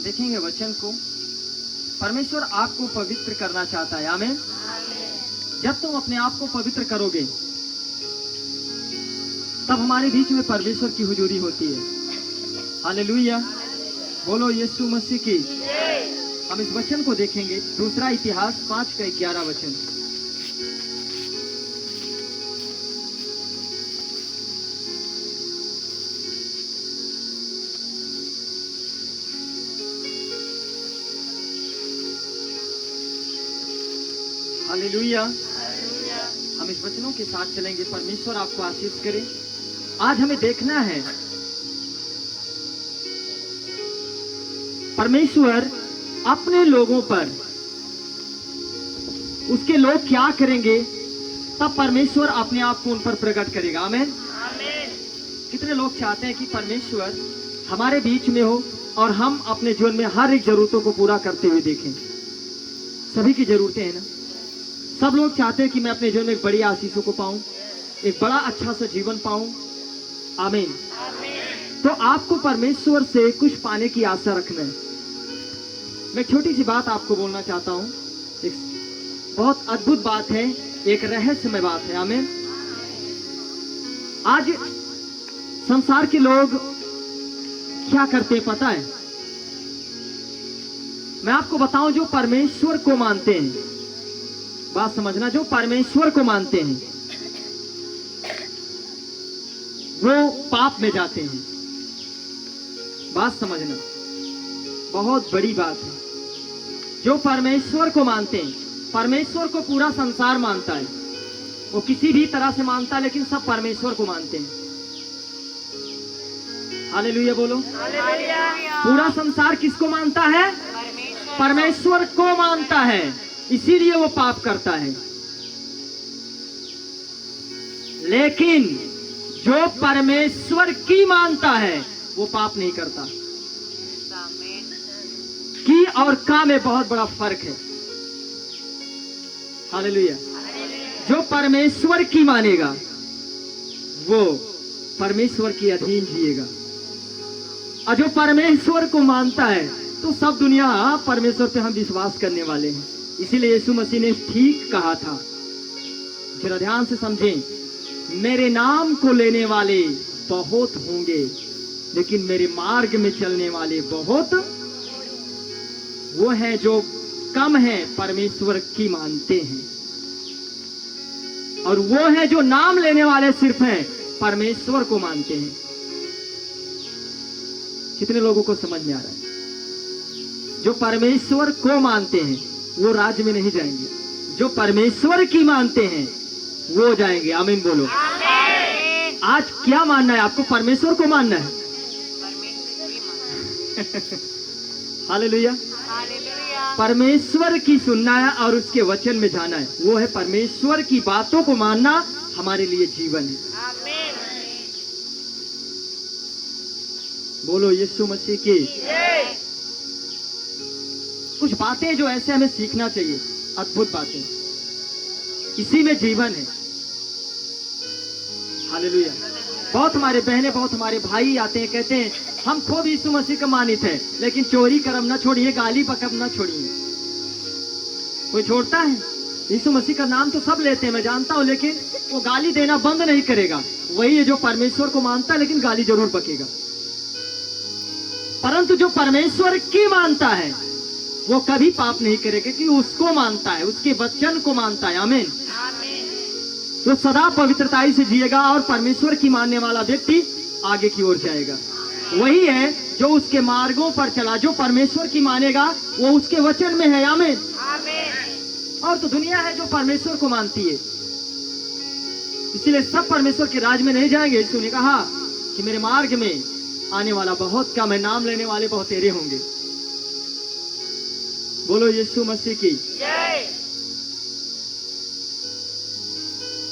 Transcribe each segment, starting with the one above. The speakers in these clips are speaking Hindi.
देखेंगे वचन को। परमेश्वर आपको पवित्र करना चाहता है। आमीन। जब तुम अपने आप को पवित्र करोगे तब हमारे बीच में परमेश्वर की हुजूरी होती है। हालेलुया, बोलो यीशु मसीह की। हम इस वचन को देखेंगे, दूसरा इतिहास 5:11 वचन। हालेलुया, हम इस वचनों के साथ चलेंगे। परमेश्वर आपको आशीष करे। आज हमें देखना है परमेश्वर अपने लोगों पर, उसके लोग क्या करेंगे तब परमेश्वर अपने आप को उन पर प्रकट करेगा। आमीन। कितने लोग चाहते हैं कि परमेश्वर हमारे बीच में हो और हम अपने जीवन में हर एक जरूरतों को पूरा करते हुए देखें। सभी की जरूरतें हैं ना। सब लोग चाहते हैं कि मैं अपने जीवन में एक बड़ी आशीषों को पाऊं, एक बड़ा अच्छा सा जीवन पाऊं। आमीन। तो आपको परमेश्वर से कुछ पाने की आशा रखना है। मैं छोटी सी बात आपको बोलना चाहता हूं। एक बहुत अद्भुत बात है, एक रहस्यमय बात है। आमीन। आज संसार के लोग क्या करते हैं पता है? मैं आपको बताऊं, जो परमेश्वर को मानते हैं, बात समझना, जो परमेश्वर को मानते हैं वो पाप में जाते हैं। बात समझना, बहुत बड़ी बात है। जो परमेश्वर को मानते हैं, परमेश्वर को पूरा संसार मानता है, वो किसी भी तरह से मानता है, लेकिन सब परमेश्वर को मानते हैं। हालेलुया, बोलो हालेलुया। पूरा संसार किसको मानता है? परमेश्वर को मानता है, इसीलिए वो पाप करता है। लेकिन जो परमेश्वर की मानता है वो पाप नहीं करता। की और का में बहुत बड़ा फर्क है। हालेलुया। जो परमेश्वर की मानेगा वो परमेश्वर के अधीन जिएगा, और जो परमेश्वर को मानता है तो सब दुनिया परमेश्वर पे हम विश्वास करने वाले हैं। इसीलिए यीशु मसीह ने ठीक कहा था, जरा ध्यान से समझें, मेरे नाम को लेने वाले बहुत होंगे लेकिन मेरे मार्ग में चलने वाले बहुत वो हैं जो कम है, परमेश्वर की मानते हैं। और वो है जो नाम लेने वाले सिर्फ हैं, परमेश्वर को मानते हैं। कितने लोगों को समझ में आ रहा है? जो परमेश्वर को मानते हैं वो राज्य में नहीं जाएंगे, जो परमेश्वर की मानते हैं वो जाएंगे। आमीन बोलो। आज क्या मानना है आपको? परमेश्वर को मानना है। हालेलुया। परमेश्वर की सुनना है और उसके वचन में जाना है, वो है परमेश्वर की बातों को मानना हमारे लिए जीवन है। बोलो यीशु मसीह की। कुछ बातें जो ऐसे हमें सीखना चाहिए, अद्भुत बातें, इसी में जीवन है। हालेलुया। बहुत हमारे बहनें, बहुत हमारे भाई आते हैं, कहते हैं हम खुद यीशु मसीह का मानित है, लेकिन चोरी कर्म ना छोड़िए, गाली बकब ना छोड़िए। कोई छोड़ता है? यीशु मसीह का नाम तो सब लेते हैं, मैं जानता हूं, लेकिन वो गाली देना बंद नहीं करेगा। वही है जो परमेश्वर को मानता है लेकिन गाली जरूर बकेगा। परंतु जो परमेश्वर की मानता है वो कभी पाप नहीं करेगा, क्योंकि उसको मानता है, उसके वचन को मानता है। आमीन। तो सदा पवित्रताई से जिएगा और परमेश्वर की मानने वाला व्यक्ति आगे की ओर जाएगा। वही है जो उसके मार्गों पर चला। जो परमेश्वर की मानेगा वो उसके वचन में है। आमीन। और तो दुनिया है जो परमेश्वर को मानती है, इसीलिए सब परमेश्वर के राज में नहीं जाएंगे। यीशु ने कहा कि मेरे मार्ग में आने वाला बहुत कम है, नाम लेने वाले बहुत तेरे होंगे। बोलो यीशु मसीह की।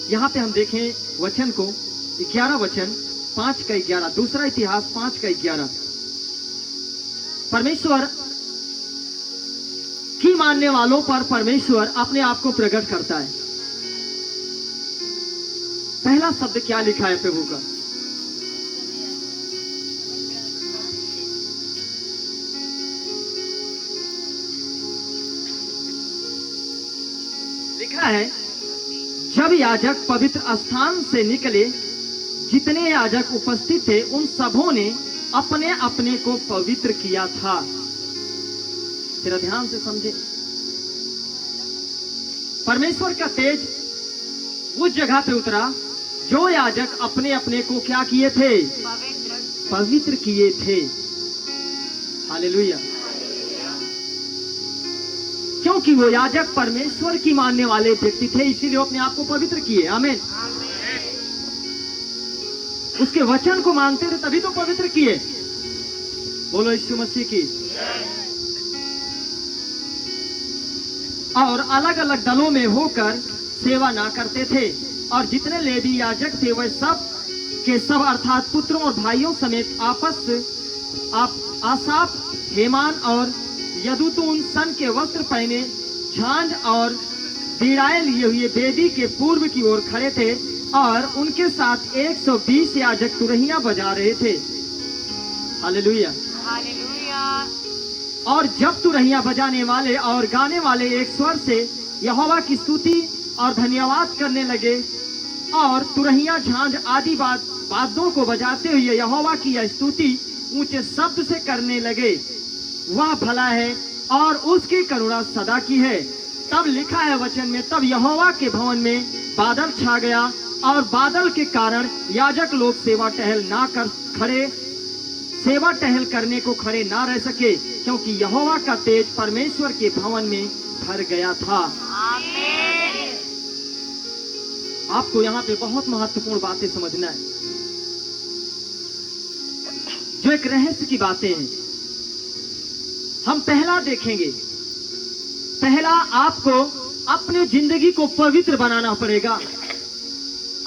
यहाँ पे हम देखें वचन को, 11 वचन 5:11, दूसरा इतिहास 5:11। परमेश्वर की मानने वालों पर परमेश्वर अपने आप को प्रकट करता है। पहला शब्द क्या लिखा है प्रभु का? लिखा है, जब याजक पवित्र स्थान से निकले, जितने याजक उपस्थित थे उन सबों ने अपने अपने को पवित्र किया था। तेरा ध्यान से समझे, परमेश्वर का तेज उस जगह पे उतरा जो याजक अपने अपने को क्या किए थे? पवित्र किए थे। हालेलुया। क्योंकि वो याजक परमेश्वर की मानने वाले व्यक्ति थे, इसीलिए वो अपने आप को पवित्र किए। आमीन। उसके वचन को मानते थे तभी तो पवित्र किए। बोलो यीशु मसीह की। और अलग अलग दलों में होकर सेवा ना करते थे, और जितने लेवी याजक थे वह सब के सब अर्थात पुत्रों और भाइयों समेत आसाफ, हेमान और यदूतून सन के वस्त्र पहने झांझ और बीड़ाएं लिए हुए वेदी के पूर्व की ओर खड़े थे, और उनके साथ 120 याजक तुरहियां बजा रहे थे। हालेलुया। और जब तुरहियां बजाने वाले और गाने वाले एक स्वर से यहोवा की स्तुति और धन्यवाद करने लगे, और तुरहियां, झांझ आदि वाद्यों को बजाते हुए यहोवा की यह स्तुति ऊंचे शब्द से करने लगे, वह भला है और उसकी करुणा सदा की है। तब लिखा है वचन में, तब यहोवा के भवन में बादल छा गया, और बादल के कारण याजक लोग सेवा टहल करने को खड़े ना रह सके, क्योंकि यहोवा का तेज परमेश्वर के भवन में भर गया था। आमीन। आपको यहाँ पे बहुत महत्वपूर्ण बातें समझना है, जो एक रहस्य की बातें हैं। हम पहला देखेंगे, पहला आपको अपने जिंदगी को पवित्र बनाना पड़ेगा।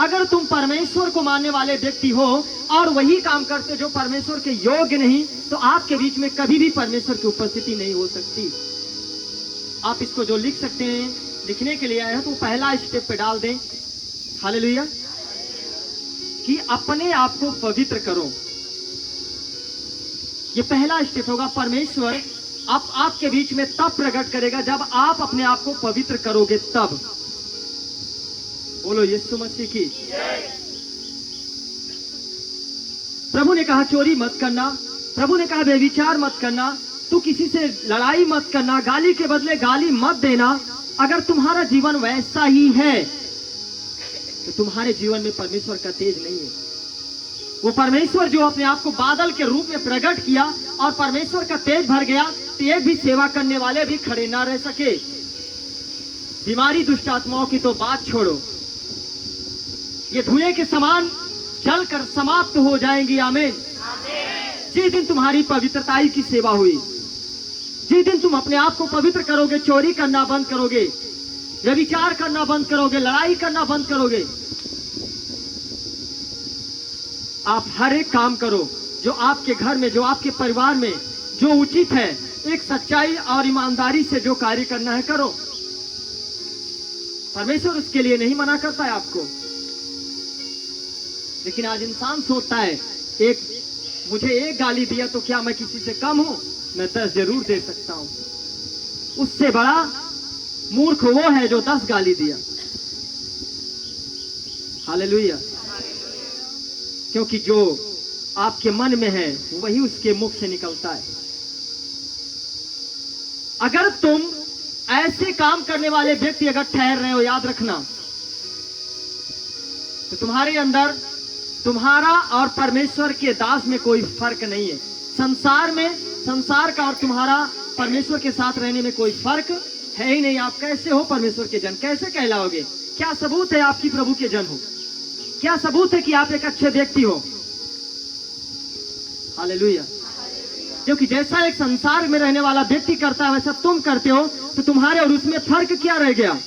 अगर तुम परमेश्वर को मानने वाले व्यक्ति हो और वही काम करते जो परमेश्वर के योग्य नहीं, तो आपके बीच में कभी भी परमेश्वर की उपस्थिति नहीं हो सकती। आप इसको जो लिख सकते हैं, लिखने के लिए आए हैं, तो पहला स्टेप पे डाल दें। हालेलुया। कि अपने आप को पवित्र करो, ये पहला स्टेप होगा। परमेश्वर आपके बीच में तब प्रकट करेगा जब आप अपने आप को पवित्र करोगे, तब। बोलो यीशु मसीह की। प्रभु ने कहा चोरी मत करना, प्रभु ने कहा व्यभिचार मत करना, तू किसी से लड़ाई मत करना, गाली के बदले गाली मत देना। अगर तुम्हारा जीवन वैसा ही है तो तुम्हारे जीवन में परमेश्वर का तेज नहीं है। वो परमेश्वर जो अपने आप को बादल के रूप में प्रकट किया और परमेश्वर का तेज भर गया, तो एक भी सेवा करने वाले भी खड़े ना रह सके। बीमारी, दुष्ट आत्माओं की तो बात छोड़ो, ये धुएं के समान जलकर समाप्त हो जाएंगी। आमीन। जिस दिन तुम्हारी पवित्रताई की सेवा हुई, जिस दिन तुम अपने आप को पवित्र करोगे, चोरी करना बंद करोगे, व्यभिचार करना बंद करोगे, लड़ाई करना बंद करोगे, आप हर एक काम करो जो आपके घर में, जो आपके परिवार में जो उचित है, एक सच्चाई और ईमानदारी से जो कार्य करना है करो। परमेश्वर उसके लिए नहीं मना करता है आपको, लेकिन आज इंसान सोचता है, मुझे एक गाली दिया तो क्या मैं किसी से कम हूं? मैं 10 जरूर दे सकता हूं। उससे बड़ा मूर्ख वो है जो 10 गाली दिया। हालेलुया। क्योंकि जो आपके मन में है वही उसके मुख से निकलता है। अगर तुम ऐसे काम करने वाले व्यक्ति अगर ठहर रहे हो, याद रखना, तो तुम्हारे अंदर तुम्हारा और परमेश्वर के दास में कोई फर्क नहीं है। संसार में, संसार का और तुम्हारा परमेश्वर के साथ रहने में कोई फर्क है ही नहीं। आप कैसे हो परमेश्वर के जन? कैसे कहलाओगे? क्या सबूत है आपकी प्रभु के जन हो? क्या सबूत है कि आप एक अच्छे व्यक्ति हो? हालेलुया। क्योंकि जैसा एक संसार में रहने वाला व्यक्ति करता है वैसा तुम करते हो, तो तुम्हारे और उसमें फर्क क्या रह गया?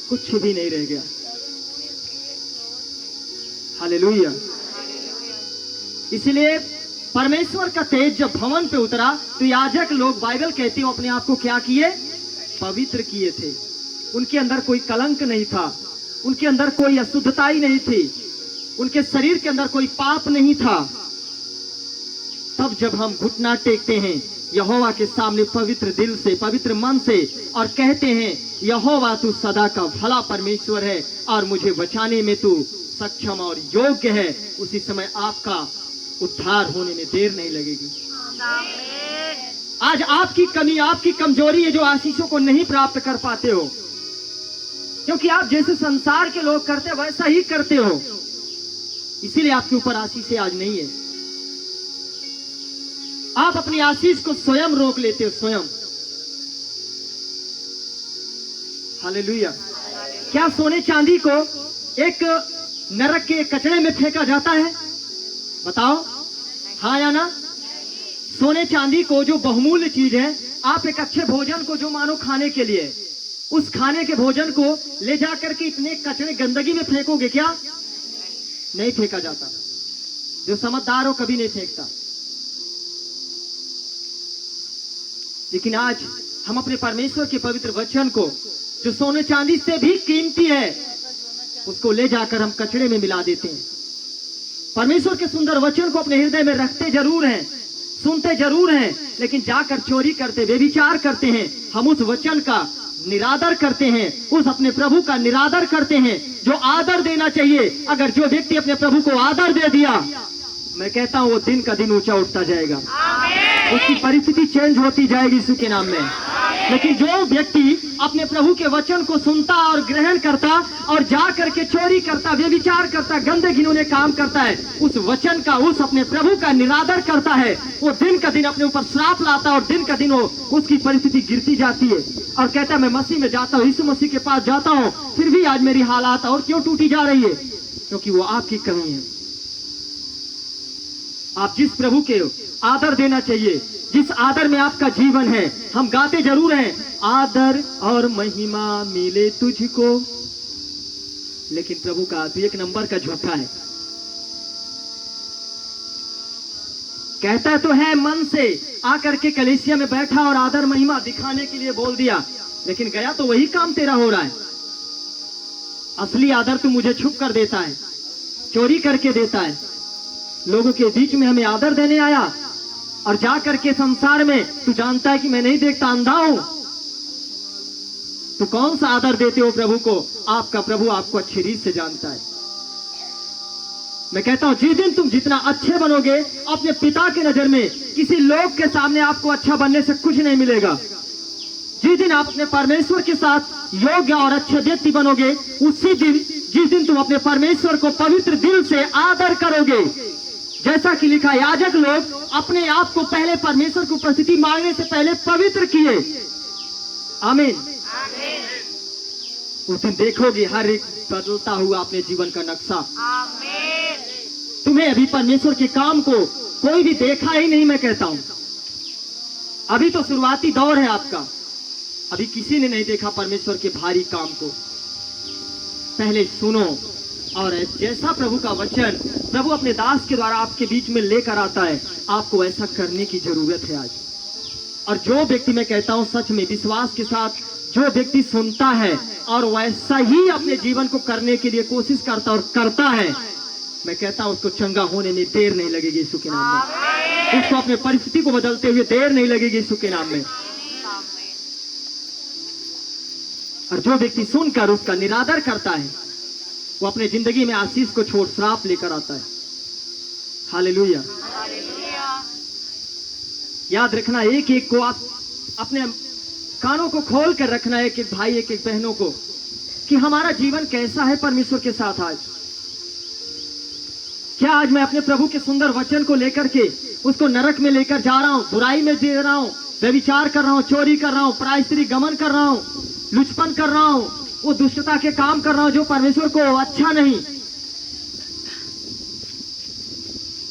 कुछ भी नहीं रह गया। हालेलुया। इसलिए परमेश्वर का तेज जब भवन पे उतरा तो याजक लोग, बाइबल कहती है, अपने आप को क्या किए? पवित्र किए थे। उनके अंदर कोई कलंक नहीं था, उनके अंदर कोई अशुद्धता ही नहीं थी, उनके शरीर के अंदर कोई पाप नहीं था। तब जब हम घुटना टेकते हैं यहोवा के सामने पवित्र दिल से, पवित्र मन से, और कहते हैं यहोवा तू सदा का भला परमेश्वर है और मुझे बचाने में तू सक्षम और योग्य है, उसी समय आपका उद्धार होने में देर नहीं लगेगी। आज आपकी कमी, आपकी कमजोरी है जो आशीषों को नहीं प्राप्त कर पाते हो, क्योंकि आप जैसे संसार के लोग करते वैसा ही करते हो, इसीलिए आपके ऊपर आशीषें आज नहीं है। आप अपनी आशीष को स्वयं रोक लेते हो, स्वयं। हालेलुया। क्या सोने चांदी को एक नरक के कचरे में फेंका जाता है? बताओ, हाँ या ना? सोने चांदी को, जो बहुमूल्य चीज है, आप एक अच्छे भोजन को जो मानो खाने के लिए, उस खाने के भोजन को ले जाकर के इतने कचरे गंदगी में फेंकोगे क्या? नहीं फेंका जाता। जो समझदार हो कभी नहीं फेंकता। लेकिन आज हम अपने परमेश्वर के पवित्र वचन को, जो सोने चांदी से भी कीमती है, उसको ले जाकर हम कचरे में मिला देते हैं। परमेश्वर के सुंदर वचन को अपने हृदय में रखते जरूर हैं, सुनते जरूर हैं, लेकिन जाकर चोरी करते, व्यभिचार करते हैं। हम उस वचन का निरादर करते हैं, उस अपने प्रभु का निरादर करते हैं जो आदर देना चाहिए। अगर जो व्यक्ति अपने प्रभु को आदर दे दिया, मैं कहता हूं वो दिन का दिन ऊंचा उठता जाएगा, उसकी परिस्थिति चेंज होती जाएगी यीशु के नाम में। लेकिन जो व्यक्ति अपने प्रभु के वचन को सुनता और ग्रहण करता और जा करके चोरी करता, व्यभिचार करता, गंदे घिनौने काम करता है, उस वचन का, उस अपने प्रभु का निरादर करता है, वो दिन का दिन अपने ऊपर श्राप लाता है और दिन का दिन वो उसकी परिस्थिति गिरती जाती है और कहता है मैं मसीह में जाता हूँ, यीशु मसीह के पास जाता हूँ, फिर भी आज मेरी हालात और क्यों टूटी जा रही है? क्योंकि वो आपकी कमी है। आप जिस प्रभु के आदर देना चाहिए, जिस आदर में आपका जीवन है, हम गाते जरूर हैं आदर और महिमा मिले तुझको, लेकिन प्रभु का तो एक नंबर का झूठा है। कहता तो है मन से, आकर के कलीसिया में बैठा और आदर महिमा दिखाने के लिए बोल दिया, लेकिन गया तो वही काम तेरा हो रहा है। असली आदर तो मुझे छुप कर देता है, चोरी करके देता है। लोगों के बीच में हमें आदर देने आया और जा करके संसार में तू जानता है कि मैं नहीं देखता, अंधा हूं। तो कौन सा आदर देते हो प्रभु को? आपका प्रभु आपको अच्छी रीत से जानता है। मैं कहता हूं जिस दिन तुम जितना अच्छे बनोगे अपने पिता की नजर में, किसी लोग के सामने आपको अच्छा बनने से कुछ नहीं मिलेगा। जिस दिन आप अपने परमेश्वर के साथ योग्य और अच्छे व्यक्ति बनोगे, उसी दिन, जिस दिन तुम अपने परमेश्वर को पवित्र दिल से आदर करोगे, जैसा कि लिखा, याजक लोग अपने आप को पहले परमेश्वर को उपस्थिति मांगने से पहले पवित्र किए। आमीन। उस दिन देखोगे हर एक बदलता हुआ अपने जीवन का नक्शा। तुम्हें अभी परमेश्वर के काम को कोई भी देखा ही नहीं। मैं कहता हूं अभी तो शुरुआती दौर है आपका, अभी किसी ने नहीं देखा परमेश्वर के भारी काम को। पहले सुनो, और जैसा प्रभु का वचन प्रभु अपने दास के द्वारा आपके बीच में लेकर आता है, आपको ऐसा करने की जरूरत है आज। और जो व्यक्ति, मैं कहता हूं सच में विश्वास के साथ, जो व्यक्ति सुनता है और वैसा ही अपने जीवन को करने के लिए कोशिश करता और करता है, मैं कहता हूं उसको चंगा होने में देर नहीं लगेगी यीशु के नाम में। उसको अपने परिस्थिति को बदलते हुए देर नहीं लगेगी यीशु के नाम में। और जो व्यक्ति सुनकर उसका निरादर करता है, वो अपने जिंदगी में आशीष को छोड़ श्राप लेकर आता है। हालेलुया। याद रखना, एक एक को आप अपने कानों को खोल कर रखना, एक एक भाई, एक एक बहनों को, कि हमारा जीवन कैसा है परमेश्वर के साथ आज। क्या आज मैं अपने प्रभु के सुंदर वचन को लेकर के उसको नरक में लेकर जा रहा हूं, बुराई में दे रहा हूं, व्यभिचार कर रहा हूं, चोरी कर रहा हूं, पराई स्त्री गमन कर रहा हूं, लुचपन कर रहा हूं, वो दुष्टता के काम कर रहा हूं जो परमेश्वर को अच्छा नहीं।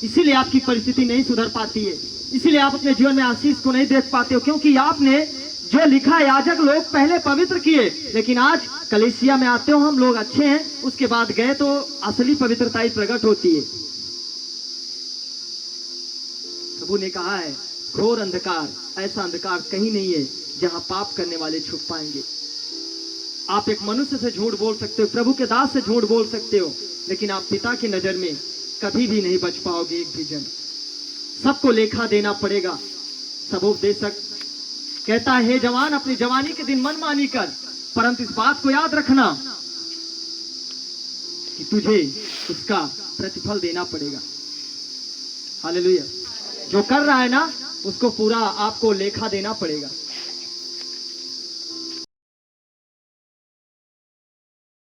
इसीलिए आपकी परिस्थिति नहीं सुधर पाती है, इसीलिए आप अपने जीवन में आशीष को नहीं देख पाते हो, क्योंकि आपने जो लिखा, याजक लोग पहले पवित्र किए, लेकिन आज कलीसिया में आते हो हम लोग अच्छे हैं, उसके बाद गए तो असली पवित्रता ही प्रकट होती है। प्रभु ने कहा है, घोर अंधकार, ऐसा अंधकार कहीं नहीं है जहां पाप करने वाले छुप पाएंगे। आप एक मनुष्य से झूठ बोल सकते हो, प्रभु के दास से झूठ बोल सकते हो, लेकिन आप पिता की नजर में कभी भी नहीं बच पाओगे एक भी जन। सबको लेखा देना पड़ेगा। सब उपदेशक कहता है, हे जवान, अपनी जवानी के दिन मनमानी कर, परंतु इस बात को याद रखना कि तुझे उसका प्रतिफल देना पड़ेगा। हालेलुया। जो कर रहा है ना, उसको पूरा आपको लेखा देना पड़ेगा।